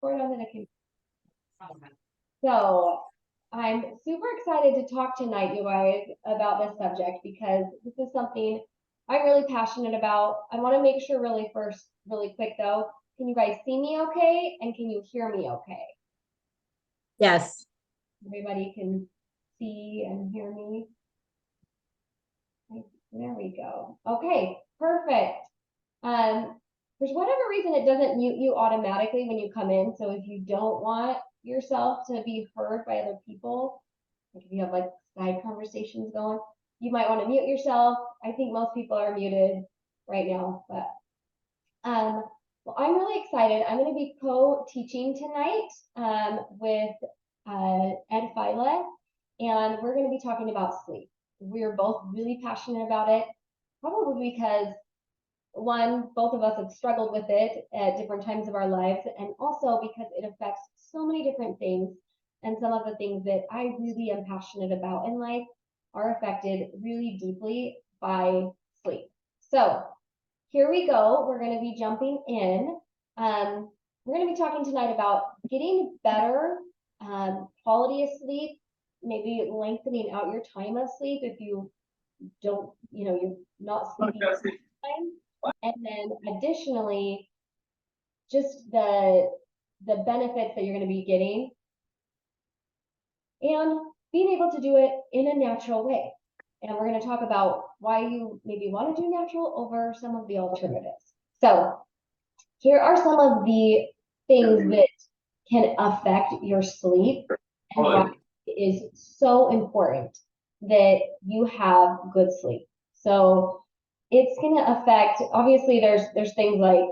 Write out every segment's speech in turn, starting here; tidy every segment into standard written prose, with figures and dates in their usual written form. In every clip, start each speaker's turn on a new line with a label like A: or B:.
A: record on the computer. So I'm super excited to talk tonight, you guys, about this subject because this is something I'm really passionate about. I want to make sure really quick though, can you guys see me okay? And can you hear me okay?
B: Yes.
A: Everybody can see and hear me. There we go. Okay, perfect. For whatever reason, it doesn't mute you automatically when you come in. So if you don't want yourself to be heard by other people, like if you have like side conversations going, you might want to mute yourself. I think most people are muted right now, but well, I'm really excited. I'm going to be co-teaching tonight with Ed Fila, and we're going to be talking about sleep. We're both really passionate about it, probably because one, both of us have struggled with it at different times of our lives, and also because it affects so many different things. And some of the things that I really am passionate about in life are affected really deeply by sleep. So here we go. We're going to be jumping in. We're going to be talking tonight about getting better quality of sleep, maybe lengthening out your time of sleep if you don't, you're not sleeping time. And then additionally, just the benefits that you're going to be getting and being able to do it in a natural way. And we're going to talk about why you maybe want to do natural over some of the alternatives. So here are some of the things that can affect your sleep and why it is so important that you have good sleep. So it's going to affect, obviously there's things like,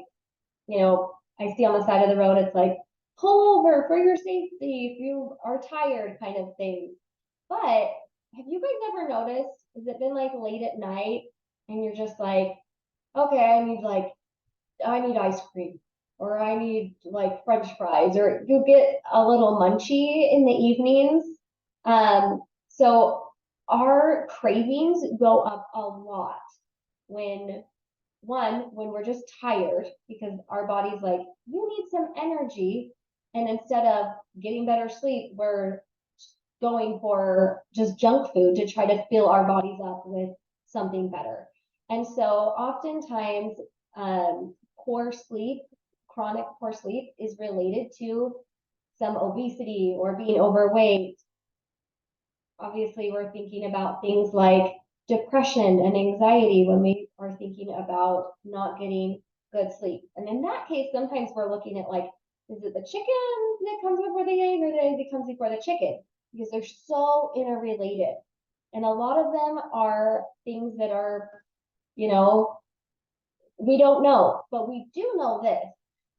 A: I see on the side of the road, it's like, pull over for your safety if you are tired kind of thing. But have you guys ever noticed, has it been like late at night and you're just like, okay, I need ice cream or I need like French fries, or you get a little munchy in the evenings. So our cravings go up a lot when we're just tired because our body's like, you need some energy. And instead of getting better sleep, we're going for just junk food to try to fill our bodies up with something better. And so oftentimes, chronic poor sleep is related to some obesity or being overweight. Obviously, we're thinking about things like depression and anxiety when we are thinking about not getting good sleep. And in that case, sometimes we're looking at like, is it the chicken that comes before the egg or the egg that comes before the chicken? Because they're so interrelated. And a lot of them are things that are, we don't know, but we do know this,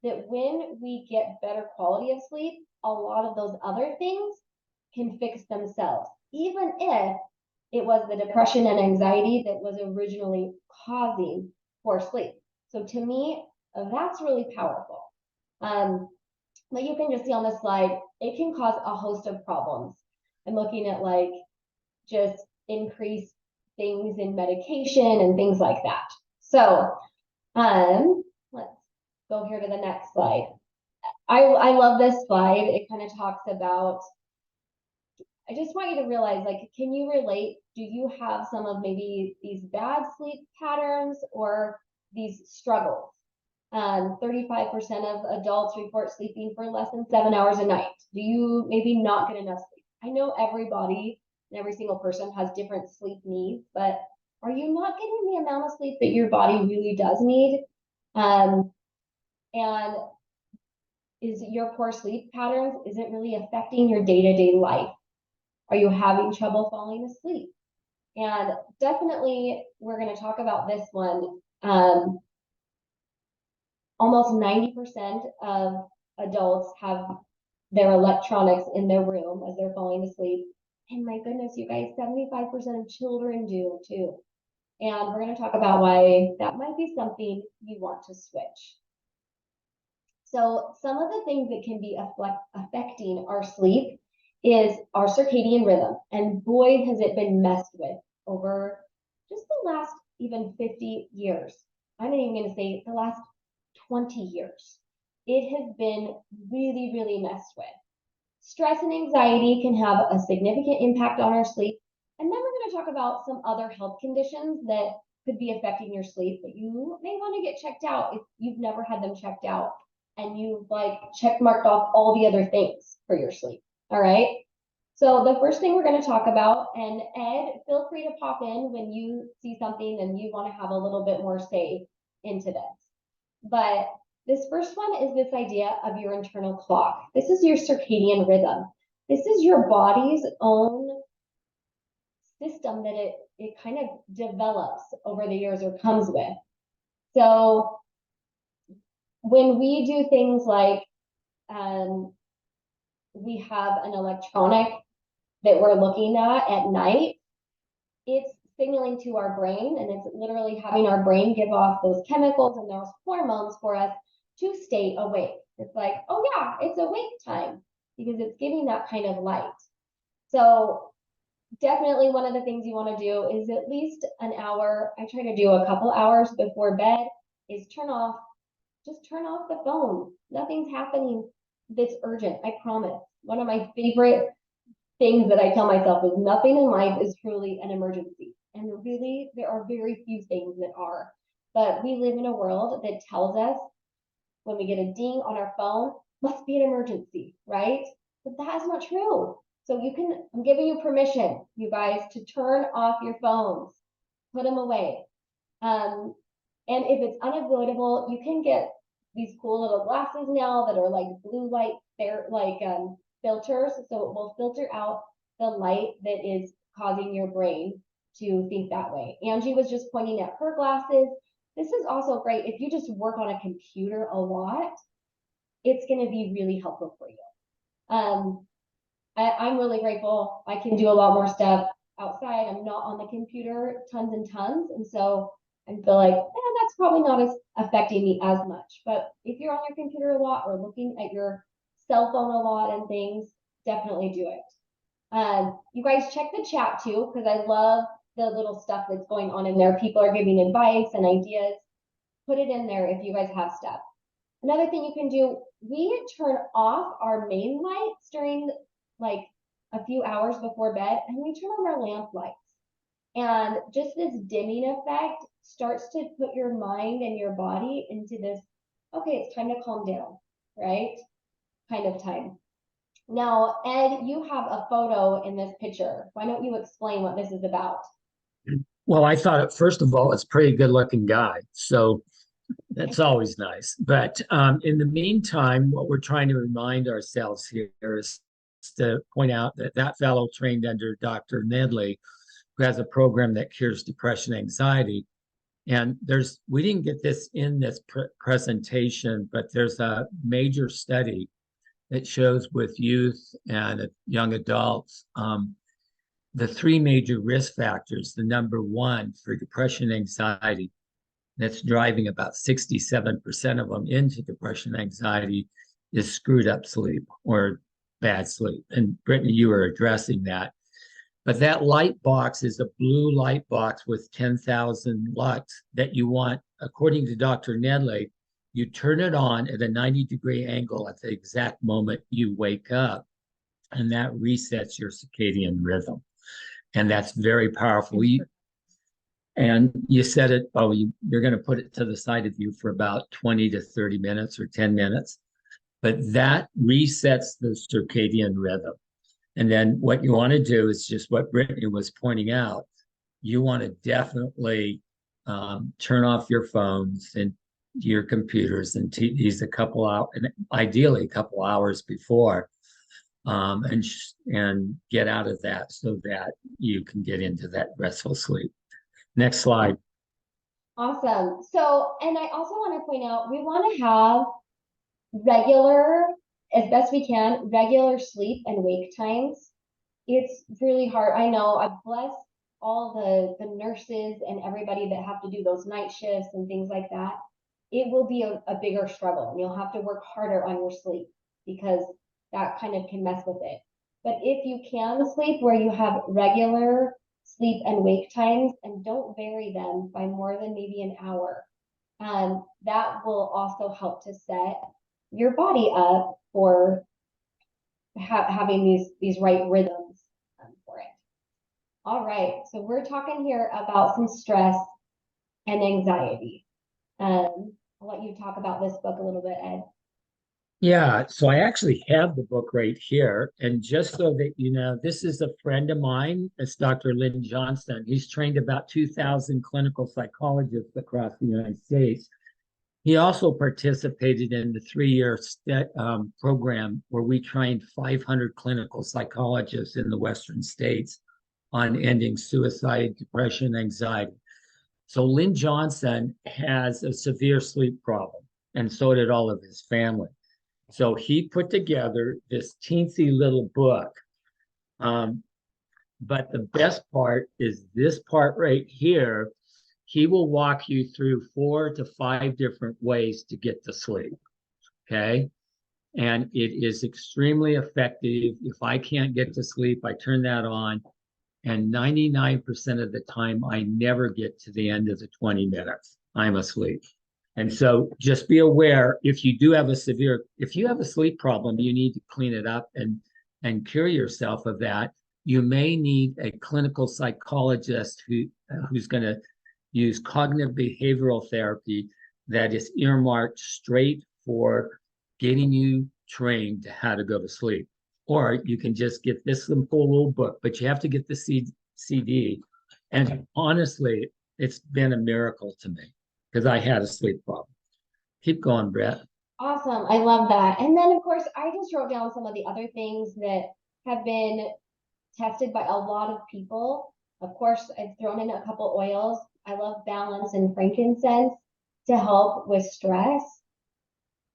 A: that when we get better quality of sleep, a lot of those other things can fix themselves, even if it was the depression and anxiety that was originally causing poor sleep. So to me, that's really powerful. But you can just see on the slide, it can cause a host of problems. I'm looking at like just increased things in medication and things like that. So let's go here to the next slide. I love this slide. It kind of talks about, I just want you to realize, like, can you relate? Do you have some of maybe these bad sleep patterns or these struggles? 35% of adults report sleeping for less than 7 hours a night. Do you maybe not get enough sleep? I know everybody and every single person has different sleep needs, but are you not getting the amount of sleep that your body really does need? And is your poor sleep patterns, is it really affecting your day-to-day life? Are you having trouble falling asleep? And definitely, we're going to talk about this one. Almost 90% of adults have their electronics in their room as they're falling asleep. And my goodness, you guys, 75% of children do too. And we're going to talk about why that might be something you want to switch. So some of the things that can be affecting our sleep is our circadian rhythm. And boy, has it been messed with over just the last even 50 years. I'm not even going to say the last 20 years. it has been really, really messed with. Stress and anxiety can have a significant impact on our sleep. And then we're going to talk about some other health conditions that could be affecting your sleep that you may want to get checked out if you've never had them checked out and you've like check marked off all the other things for your sleep. All right. So the first thing we're going to talk about, and Ed, feel free to pop in when you see something and you want to have a little bit more say into this. But this first one is this idea of your internal clock. This is your circadian rhythm. This is your body's own system that it kind of develops over the years or comes with. So when we do things like we have an electronic that we're looking at night, it's signaling to our brain, and it's literally having our brain give off those chemicals and those hormones for us to stay awake. It's like, oh yeah, it's awake time because it's giving that kind of light. So definitely one of the things you want to do is at least an hour. I try to do a couple hours before bed is just turn off the phone. Nothing's happening that's urgent. I promise. One of my favorite things that I tell myself is nothing in life is truly an emergency. And really, there are very few things that are. But we live in a world that tells us when we get a ding on our phone, must be an emergency, right? But that is not true. So I'm giving you permission, you guys, to turn off your phones, put them away. And if it's unavoidable, you can get these cool little glasses now that are like blue light, they're like filters. So it will filter out the light that is causing your brain to think that way. Angie was just pointing at her glasses. This is also great if you just work on a computer a lot, it's going to be really helpful for you. I'm really grateful. I can do a lot more stuff outside. I'm not on the computer tons and tons. And so I feel like, that's probably not as affecting me as much. But if you're on your computer a lot or looking at your cell phone a lot and things, definitely do it. You guys check the chat too, because I love the little stuff that's going on in there. People are giving advice and ideas. Put it in there if you guys have stuff. Another thing you can do, we turn off our main lights during like a few hours before bed, and we turn on our lamp lights. And just this dimming effect starts to put your mind and your body into this, okay, it's time to calm down, right? Kind of time. Now, Ed, you have a photo in this picture. Why don't you explain what this is about?
C: Well, I thought, first of all, it's a pretty good looking guy. So that's always nice. But in the meantime, what we're trying to remind ourselves here is to point out that that fellow trained under Dr. Nedley, who has a program that cures depression, anxiety. And we didn't get this in this presentation, but there's a major study that shows with youth and young adults, the three major risk factors. The number one for depression, anxiety, that's driving about 67% of them into depression, anxiety, is screwed up sleep or bad sleep. And Brittany, you were addressing that. But that light box is a blue light box with 10,000 lux that you want, according to Dr. Nedley, you turn it on at a 90-degree angle at the exact moment you wake up, and that resets your circadian rhythm. And that's very powerful. And you said it, you're going to put it to the side of you for about 20 to 30 minutes or 10 minutes. But that resets the circadian rhythm. And then what you want to do is just what Brittany was pointing out. You want to definitely turn off your phones and your computers and TVs a couple hours, and ideally a couple hours before, and get out of that so that you can get into that restful sleep. Next slide.
A: Awesome. So, and I also want to point out, we want to have regular, as best we can, regular sleep and wake times. It's really hard. I know. I bless all the nurses and everybody that have to do those night shifts and things like that. It will be a bigger struggle, and you'll have to work harder on your sleep because that kind of can mess with it. But if you can sleep where you have regular sleep and wake times and don't vary them by more than maybe an hour, that will also help to set your body up for having these right rhythms for it. All right, so we're talking here about some stress and anxiety. I'll let you talk about this book a little bit, Ed.
C: Yeah, so I actually have the book right here. And just so that you know, this is a friend of mine. It's Dr. Lynn Johnson. He's trained about 2,000 clinical psychologists across the United States. He also participated in the 3-year program where we trained 500 clinical psychologists in the Western states on ending suicide, depression, anxiety. So Lynn Johnson has a severe sleep problem, and so did all of his family. So he put together this teensy little book. But the best part is this part right here. He will walk you through 4 to 5 different ways to get to sleep. Okay. And it is extremely effective. If I can't get to sleep, I turn that on. And 99% of the time, I never get to the end of the 20 minutes. I'm asleep. And so just be aware, if you have a sleep problem, you need to clean it up and cure yourself of that. You may need a clinical psychologist who's going to use cognitive behavioral therapy that is earmarked straight for getting you trained to how to go to sleep. Or you can just get this simple little book, but you have to get the CD. And honestly, it's been a miracle to me because I had a sleep problem. Keep going, Brett.
A: Awesome. I love that. And then, of course, I just wrote down some of the other things that have been tested by a lot of people. Of course, I've thrown in a couple oils. I love balance and frankincense to help with stress.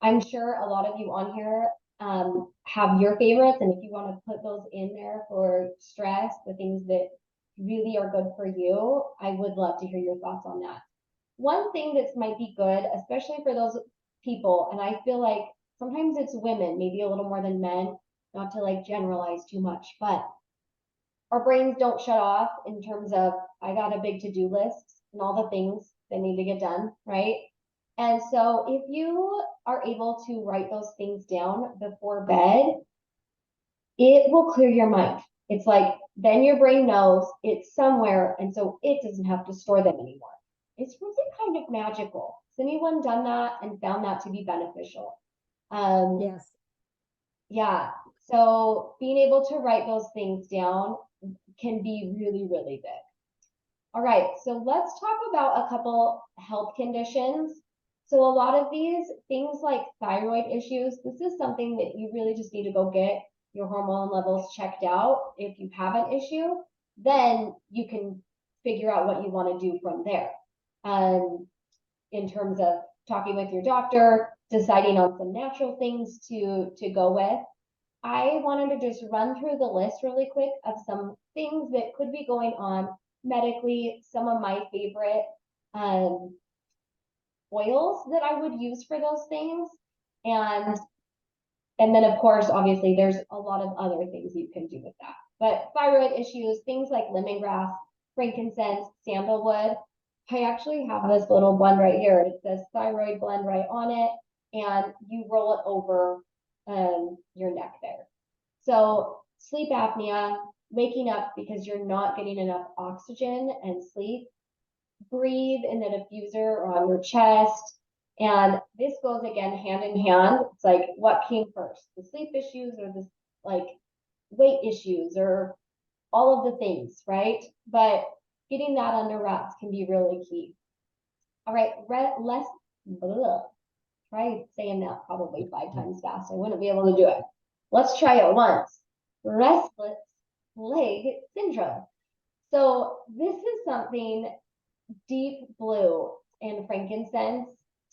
A: I'm sure a lot of you on here have your favorites, and if you want to put those in there for stress, the things that really are good for you, I would love to hear your thoughts on that. One thing that might be good, especially for those people, and I feel like sometimes it's women, maybe a little more than men, not to like generalize too much, but our brains don't shut off in terms of I got a big to-do list and all the things that need to get done, right? And so if you are able to write those things down before bed, it will clear your mind. It's like then your brain knows it's somewhere, and so it doesn't have to store them anymore. It's really kind of magical. Has anyone done that and found that to be beneficial?
B: Yes.
A: Yeah. So being able to write those things down can be really, really big. All right, so let's talk about a couple health conditions. So a lot of these things like thyroid issues, this is something that you really just need to go get your hormone levels checked out. If you have an issue, then you can figure out what you want to do from there. In terms of talking with your doctor, deciding on some natural things to go with. I wanted to just run through the list really quick of some things that could be going on medically, some of my favorite oils that I would use for those things. And then of course, obviously there's a lot of other things you can do with that. But thyroid issues, things like lemongrass, frankincense, sandalwood. I actually have this little blend right here. It says thyroid blend right on it, and you roll it over your neck there. So sleep apnea, waking up because you're not getting enough oxygen and sleep, breathe in the diffuser or on your chest. And this goes again hand in hand. It's like what came first, the sleep issues or the like weight issues or all of the things, right? But getting that under wraps can be really key. All right, less, blah, try saying that probably 5 times fast. I wouldn't be able to do it. Let's try it once. Restless leg syndrome. So this is something deep blue and frankincense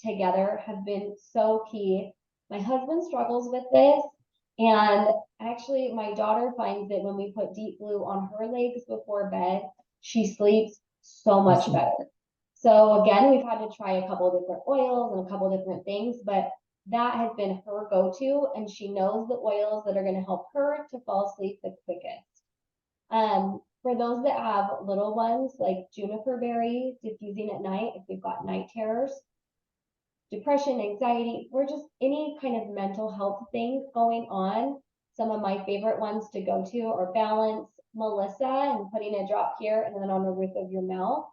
A: together have been so key. My husband struggles with this, and actually my daughter finds that when we put deep blue on her legs before bed, she sleeps so much better. So again, we've had to try a couple of different oils and a couple of different things, but that has been her go-to, and she knows the oils that are going to help her to fall asleep the quickest. For those that have little ones, like juniper berry diffusing at night, if they've got night terrors, depression, anxiety, or just any kind of mental health thing going on. Some of my favorite ones to go to are balance, Melissa, and putting a drop here and then on the roof of your mouth,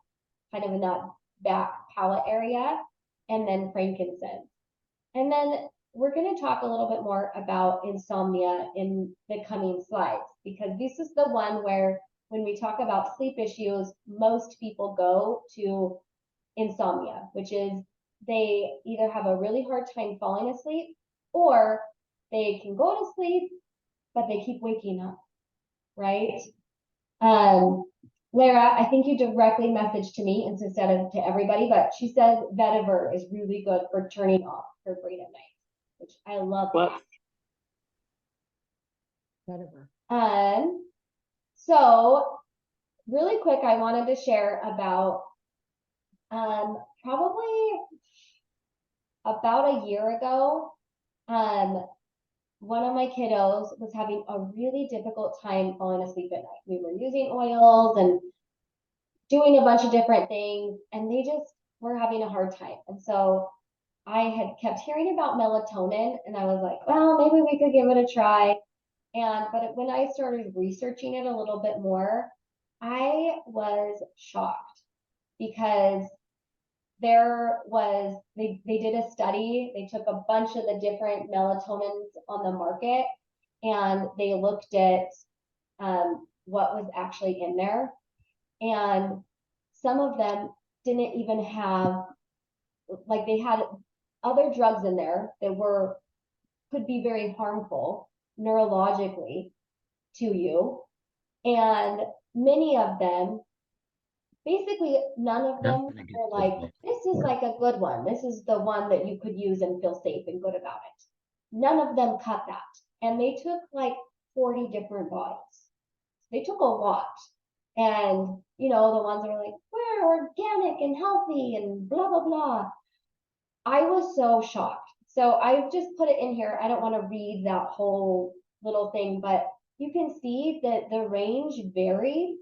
A: kind of in that back palate area, and then frankincense. And then we're going to talk a little bit more about insomnia in the coming slides, because this is the one where when we talk about sleep issues, most people go to insomnia, which is they either have a really hard time falling asleep or they can go to sleep, but they keep waking up, right? Lara, I think you directly messaged to me instead of to everybody, but she says vetiver is really good for turning off her brain at night, which I love.
B: What?
A: Vetiver. So really quick, I wanted to share about probably about a year ago, one of my kiddos was having a really difficult time falling asleep at night. We were using oils and doing a bunch of different things, and they just were having a hard time. And so I had kept hearing about melatonin, and I was like, well, maybe we could give it a try. But when I started researching it a little bit more, I was shocked, because they did a study. They took a bunch of the different melatonins on the market, and they looked at what was actually in there. And some of them didn't even have, like, they had other drugs in there that could be very harmful neurologically to you. And many of them, basically none of them were like, this is like a good one. This is the one that you could use and feel safe and good about it. None of them cut that. And they took like 40 different bodies. They took a lot. And, the ones that were like, we're organic and healthy and blah, blah, blah. I was so shocked. So I just put it in here. I don't want to read that whole little thing, but you can see that the range varied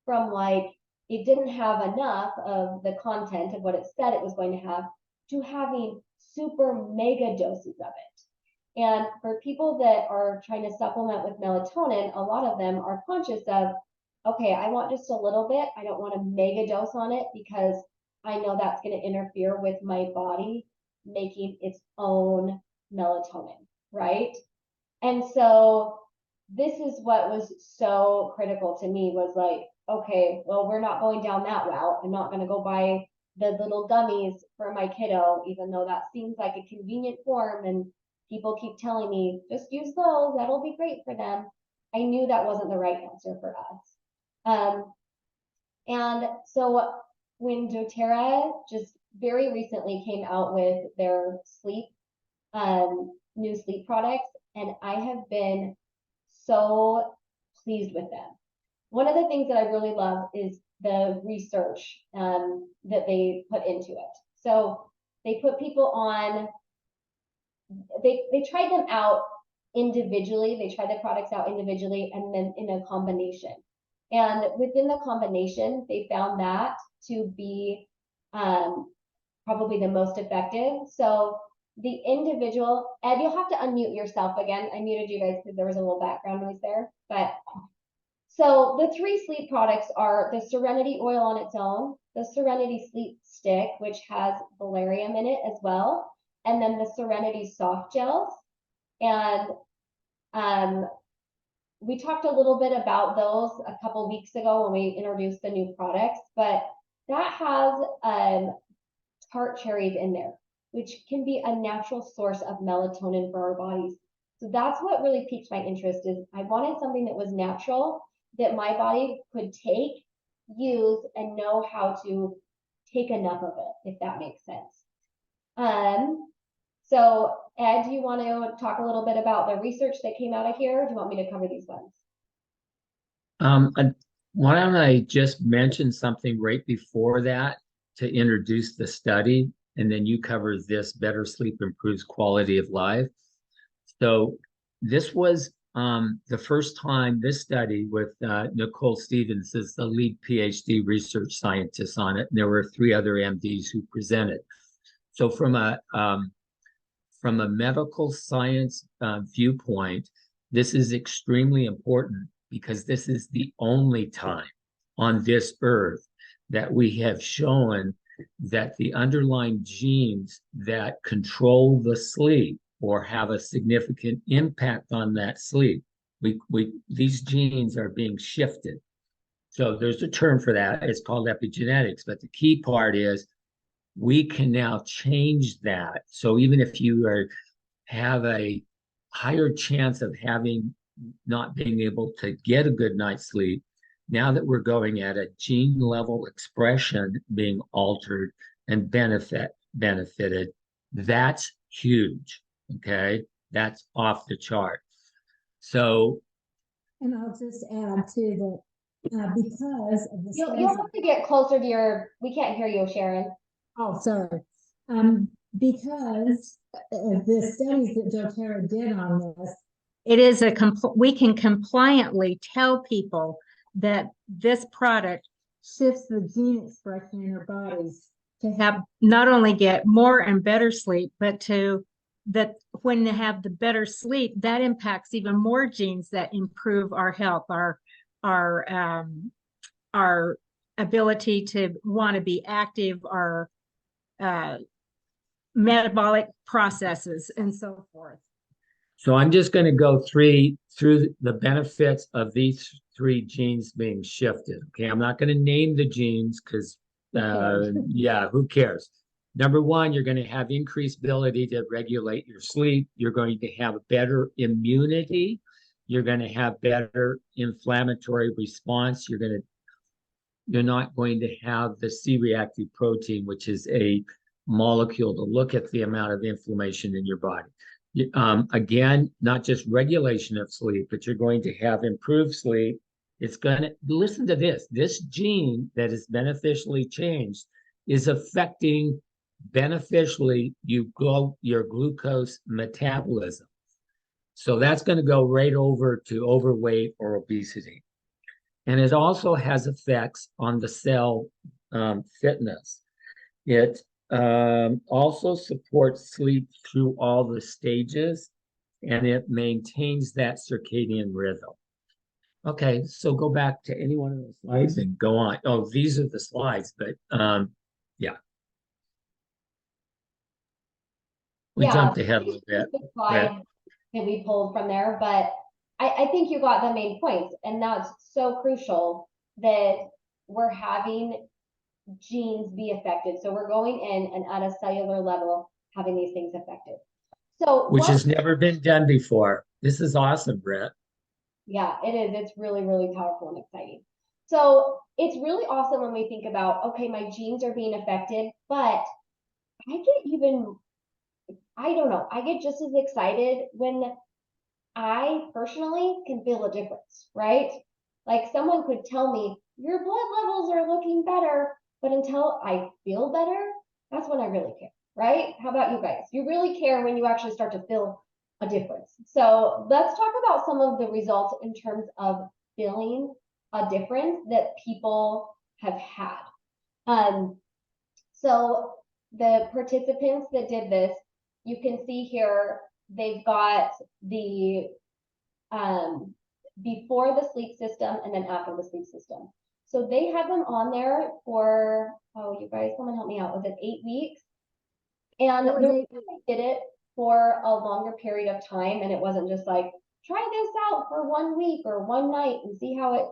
A: from, like, it didn't have enough of the content of what it said it was going to have, to having super mega doses of it. And for people that are trying to supplement with melatonin, a lot of them are conscious of, okay, I want just a little bit. I don't want a mega dose on it, because I know that's going to interfere with my body making its own melatonin, right? And so this is what was so critical to me, was like, okay, well, we're not going down that route. I'm not going to go buy the little gummies for my kiddo, even though that seems like a convenient form. And people keep telling me, just use those. That'll be great for them. I knew that wasn't the right answer for us. And so when doTERRA just very recently came out with their new sleep products, and I have been so pleased with them. One of the things that I really love is the research that they put into it. So they put people on, they tried them out individually. They tried the products out individually and then in a combination. And within the combination, they found that to be probably the most effective. So the individual, Ed, you'll have to unmute yourself again. I muted you guys because there was a little background noise there. But so the 3 sleep products are the Serenity oil on its own, the Serenity Sleep Stick, which has valerian in it as well, and then the Serenity Soft Gels. And we talked a little bit about those a couple weeks ago when we introduced the new products, but that has tart cherries in there, which can be a natural source of melatonin for our bodies. So that's what really piqued my interest, is I wanted something that was natural, that my body could take, use, and know how to take enough of it, if that makes sense. So Ed, do you want to talk a little bit about the research that came out of here? Or do you want me to cover these ones?
C: Why don't I just mention something right before that to introduce the study, and then you cover this: better sleep improves quality of life. So this was the first time this study with Nicole Stevens is the lead PhD research scientist on it. And there were 3 other MDs who presented. So from a medical science viewpoint, this is extremely important because this is the only time on this earth that we have shown that the underlying genes that control the sleep or have a significant impact on that sleep, these genes are being shifted. So there's a term for that. It's called epigenetics. But the key part is we can now change that. So even if you have a higher chance of not being able to get a good night's sleep, now that we're going at a gene level expression being altered and benefited, that's huge. Okay, that's off the chart. So,
B: and I'll just add to that, because of the
A: You'll have to get closer to we can't hear you, Sharon.
B: oh, sorry. Because of the studies that doTERRA did on this, it is we can compliantly tell people that this product shifts the gene expression in their bodies to have not only get more and better sleep, but that when they have the better sleep, that impacts even more genes that improve our health, our ability to want to be active, our metabolic processes, and so forth.
C: So I'm just going to go through the benefits of these 3 genes being shifted. Okay, I'm not going to name the genes because, yeah, who cares? Number 1, you're going to have increased ability to regulate your sleep. You're going to have better immunity. You're going to have better inflammatory response. You're not going to have the C-reactive protein, which is a molecule to look at the amount of inflammation in your body. Again, not just regulation of sleep, but you're going to have improved sleep. It's going to, listen to this gene that is beneficially changed is affecting beneficially your glucose metabolism. So that's going to go right over to overweight or obesity. And it also has effects on the cell fitness. It also supports sleep through all the stages, and it maintains that circadian rhythm. Okay, so go back to any one of the slides and go on. Oh, these are the slides, but yeah. We jumped ahead a little bit.
A: The slide that we pulled from there, but I think you got the main points, and that's so crucial that we're having genes be affected. So we're going in and at a cellular level having these things affected. So
C: which has never been done before. This is awesome, Brett.
A: Yeah, it is. It's really, really powerful and exciting. So it's really awesome when we think about, okay, my genes are being affected, but I don't know, I get just as excited when I personally can feel a difference, right? Like someone could tell me, your blood levels are looking better, but until I feel better, that's when I really care, right? How about you guys? You really care when you actually start to feel a difference. So let's talk about some of the results in terms of feeling a difference that people have had. So the participants that did this, you can see here, they've got the before the sleep system and then after the sleep system. So they had them on there for, oh, you guys, someone help me out. Was it 8 weeks? And they did it for a longer period of time. And it wasn't just like, try this out for 1 week or one night and see how it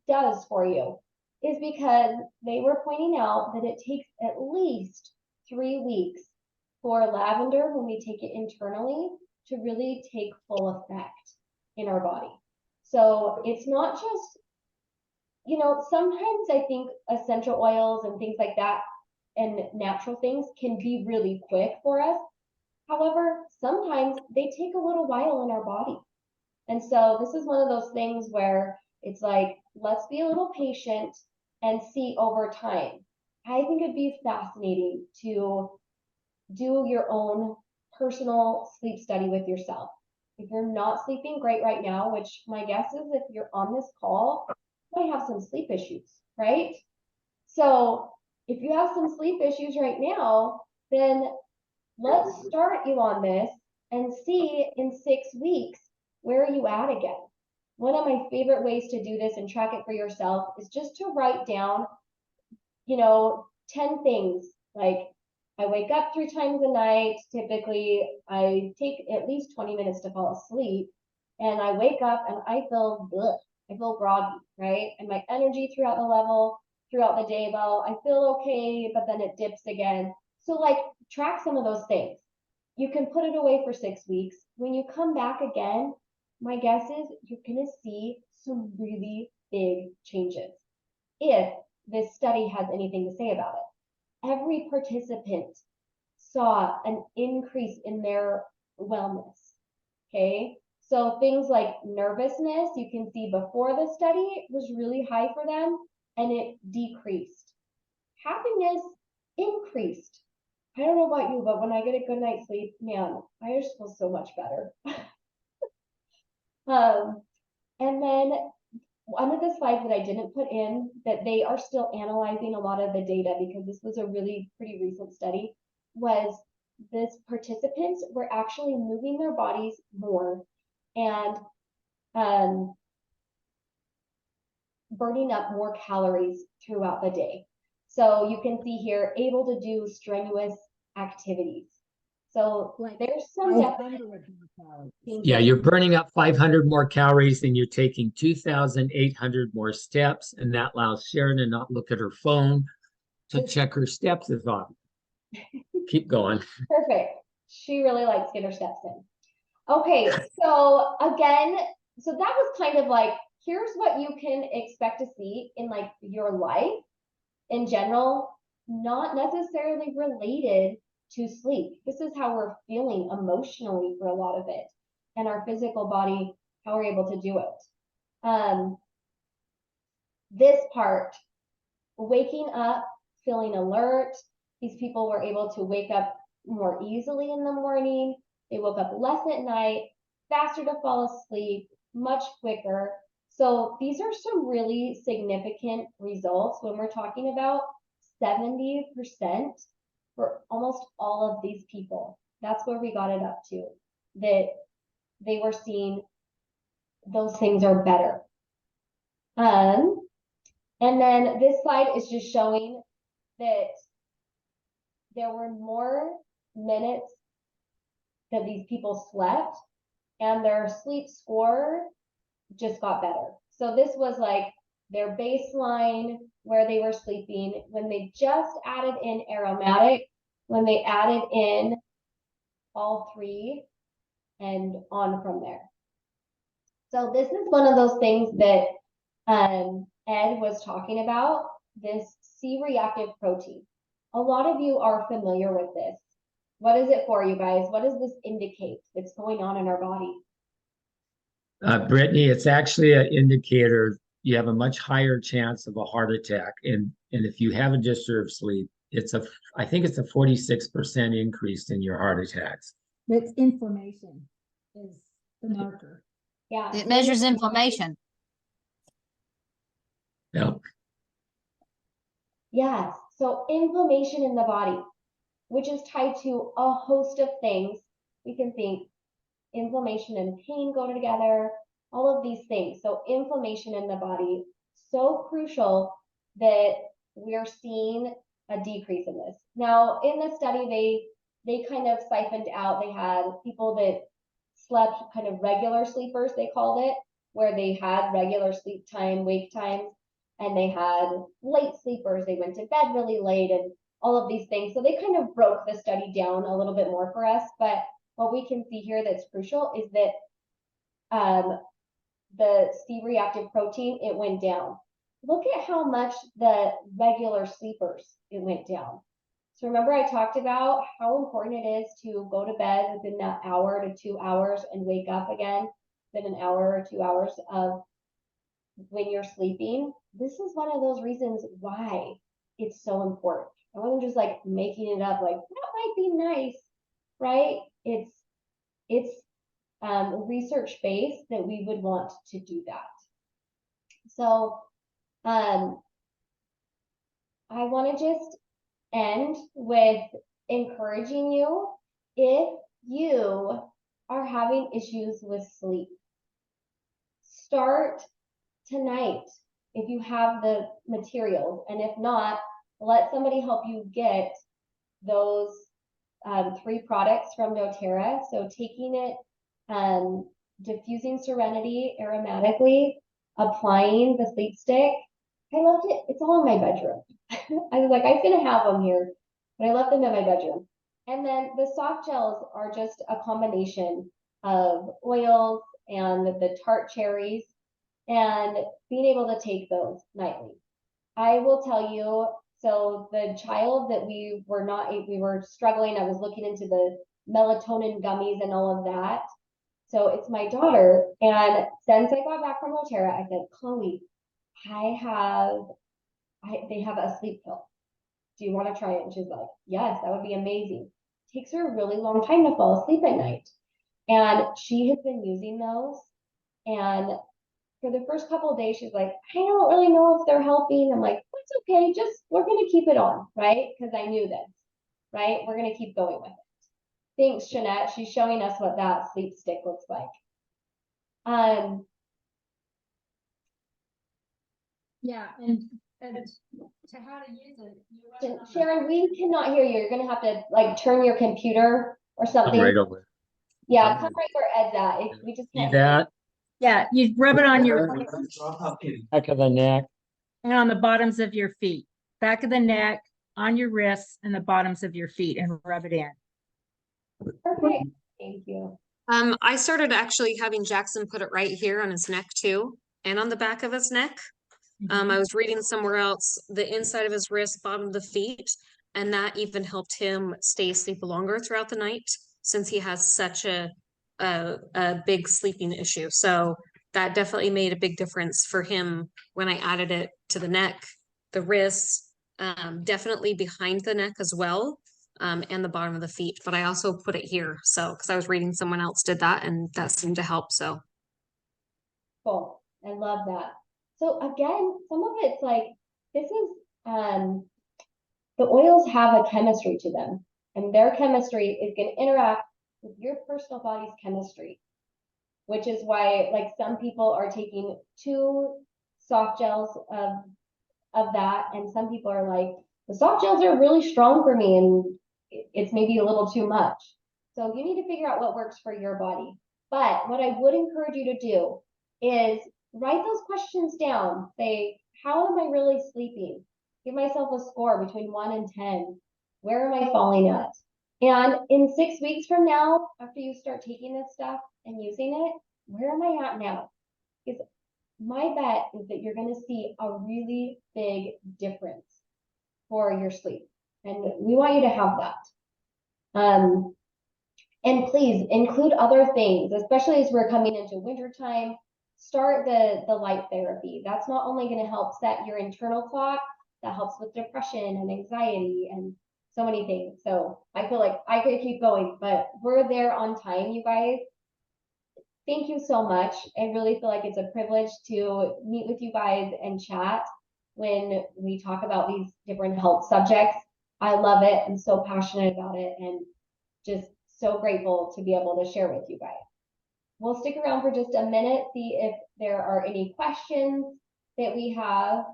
A: does for you. Is because they were pointing out that it takes at least 3 weeks for lavender, when we take it internally, to really take full effect in our body. So it's not just, sometimes I think essential oils and things like that and natural things can be really quick for us. However, sometimes they take a little while in our body. And so this is one of those things where it's like, let's be a little patient and see over time. I think it'd be fascinating to do your own personal sleep study with yourself. If you're not sleeping great right now, which my guess is if you're on this call, you might have some sleep issues, right? So if you have some sleep issues right now, then let's start you on this and see in 6 weeks, where are you at again? One of my favorite ways to do this and track it for yourself is just to write down, 10 things. Like, I wake up 3 times a night. Typically, I take at least 20 minutes to fall asleep. And I wake up and I feel groggy, right? And my energy throughout the day, well, I feel okay, but then it dips again. So like, track some of those things. You can put it away for 6 weeks. When you come back again, my guess is you're gonna see some really big changes, if this study has anything to say about it. Every participant saw an increase in their wellness, okay? So things like nervousness, you can see before the study was really high for them, and it decreased. Happiness increased. I don't know about you, but when I get a good night's sleep, man, I just feel so much better. And then one of the slides that I didn't put in, that they are still analyzing a lot of the data because this was a really pretty recent study, was this participants were actually moving their bodies more and burning up more calories throughout the day. So you can see here, able to do strenuous activities. So
B: Like
A: there's some definite changes.
C: Yeah, you're burning up 500 more calories and you're taking 2,800 more steps, and that allows Sharon to not look at her phone to check her steps as often. Keep going.
A: Perfect. She really likes to get her steps in. Okay, so again, so that was kind of like, here's what you can expect to see in like your life in general, not necessarily related to sleep. This is how we're feeling emotionally for a lot of it, and our physical body, how we're able to do it. This part, waking up, feeling alert. These people were able to wake up more easily in the morning. They woke up less at night, faster to fall asleep, much quicker. So these are some really significant results when we're talking about 70% for almost all of these people. That's where we got it up to, that they were seeing those things are better. And then this slide is just showing that there were more minutes that these people slept, and their sleep score just got better. So this was like their baseline where they were sleeping when they just added in aromatic, when they added in all three, and on from there. So this is one of those things that Ed was talking about, this C-reactive protein. A lot of you are familiar with this. What is it for, you guys? What does this indicate that's going on in our body?
C: Brittany, it's actually an indicator you have a much higher chance of a heart attack. And if you haven't disturbed sleep, I think it's a 46% increase in your heart attacks.
B: That's inflammation is the marker.
A: Yeah.
D: It measures inflammation.
C: Yeah.
A: Yes. So inflammation in the body, which is tied to a host of things. We can think inflammation and pain go together, all of these things. So inflammation in the body, so crucial that we're seeing a decrease in this. Now, in the study, they kind of siphoned out, they had people that slept kind of regular sleepers, they called it, where they had regular sleep time, wake times, and they had late sleepers, they went to bed really late, and all of these things. So they kind of broke the study down a little bit more for us, but what we can see here that's crucial is that the C-reactive protein, it went down. Look at how much the regular sleepers, it went down. So remember I talked about how important it is to go to bed within that hour to 2 hours and wake up again within an hour or 2 hours of when you're sleeping. This is one of those reasons why it's so important. I wasn't just like making it up like, that might be nice, right? It's research based that we would want to do that. So I want to just end with encouraging you, if you are having issues with sleep, start tonight if you have the materials. And if not, let somebody help you get those 3 products from doTERRA. So taking it, diffusing Serenity aromatically, applying the sleep stick. I loved it. It's all in my bedroom. I was like, I was gonna have them here, but I left them in my bedroom. And then the soft gels are just a combination of oils and the tart cherries, and being able to take those nightly. I will tell you, so the child that we were struggling, I was looking into the melatonin gummies and all of that. So it's my daughter. And since I got back from doTERRA, I said, Chloe, they have a sleep pill. Do you want to try it? And she's like, yes, that would be amazing. It takes her a really long time to fall asleep at night. And she has been using those. And for the first couple of days, she's like, I don't really know if they're helping. I'm like, that's okay. We're going to keep it on, right? Because I knew this, right? We're going to keep going with it. Thanks, Jeanette. She's showing us what that sleep stick looks like.
B: Yeah, and to how to use it.
A: Sharon, we cannot hear you. You're going to have to like turn your computer or something.
C: I'm right over.
A: Yeah, come right where Ed's at. We just
C: See
A: can't.
C: that?
B: Yeah, you rub it on your
C: Back of the neck.
B: and on the bottoms of your feet, back of the neck, on your wrists, and the bottoms of your feet, and rub it in.
A: Perfect. Thank you.
D: I started actually having Jackson put it right here on his neck too, and on the back of his neck. I was reading somewhere else, the inside of his wrist, bottom of the feet, and that even helped him stay asleep longer throughout the night since he has such a big sleeping issue. So that definitely made a big difference for him when I added it to the neck, the wrists, definitely behind the neck as well, and the bottom of the feet. But I also put it here, so because I was reading someone else did that, and that seemed to help. So
A: Cool. I love that. So again, some of it's like, this is, the oils have a chemistry to them, and their chemistry is going to interact with your personal body's chemistry, which is why like some people are taking 2 soft gels of that, and some people are like, the soft gels are really strong for me, and it's maybe a little too much. So you need to figure out what works for your body. But what I would encourage you to do is write those questions down. Say, how am I really sleeping? Give myself a score between 1 and 10. Where am I falling at? And in 6 weeks from now, after you start taking this stuff and using it, where am I at now? Because my bet is that you're going to see a really big difference for your sleep. And we want you to have that. And please include other things, especially as we're coming into wintertime. Start the light therapy. That's not only going to help set your internal clock, that helps with depression and anxiety and so many things. So I feel like I could keep going, but we're there on time, you guys. Thank you so much. I really feel like it's a privilege to meet with you guys and chat when we talk about these different health subjects. I love it. I'm so passionate about it and just so grateful to be able to share with you guys. We'll stick around for just a minute, see if there are any questions that we have.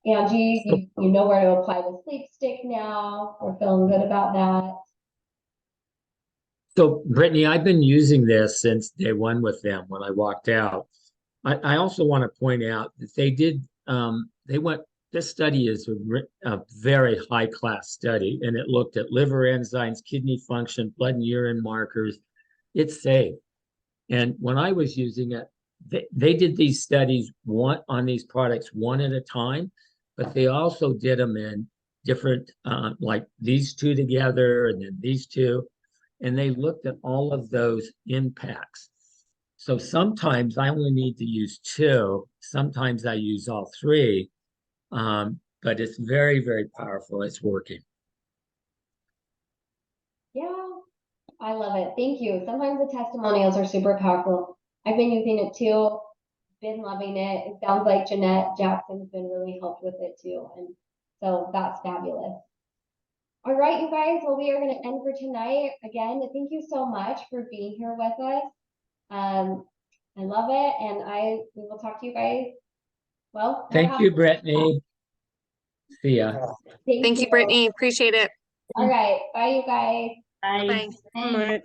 A: Angie, you know where to apply the sleep stick now. We're feeling good about that.
C: So Brittany, I've been using this since day one with them when I walked out. I also want to point out that this study is a very high class study, and it looked at liver enzymes, kidney function, blood and urine markers. It's safe. And when I was using it, they did these studies on these products one at a time, but they also did them in different, like these 2 together and then these 2. And they looked at all of those impacts. So sometimes I only need to use 2. Sometimes I use all 3. But it's very, very powerful. It's working.
A: Yeah, I love it. Thank you. Sometimes the testimonials are super powerful. I've been using it too, been loving it. It sounds like Jeanette Jackson's been really helped with it too. And So that's fabulous. All right, you guys, well, we are going to end for tonight. Again, thank you so much for being here with us. I love it, and we will talk to you guys. Well,
C: Thank you, Brittany. See ya.
D: Thank you, Brittany. Appreciate it.
A: All right, bye, you guys.
D: Bye.
E: All right.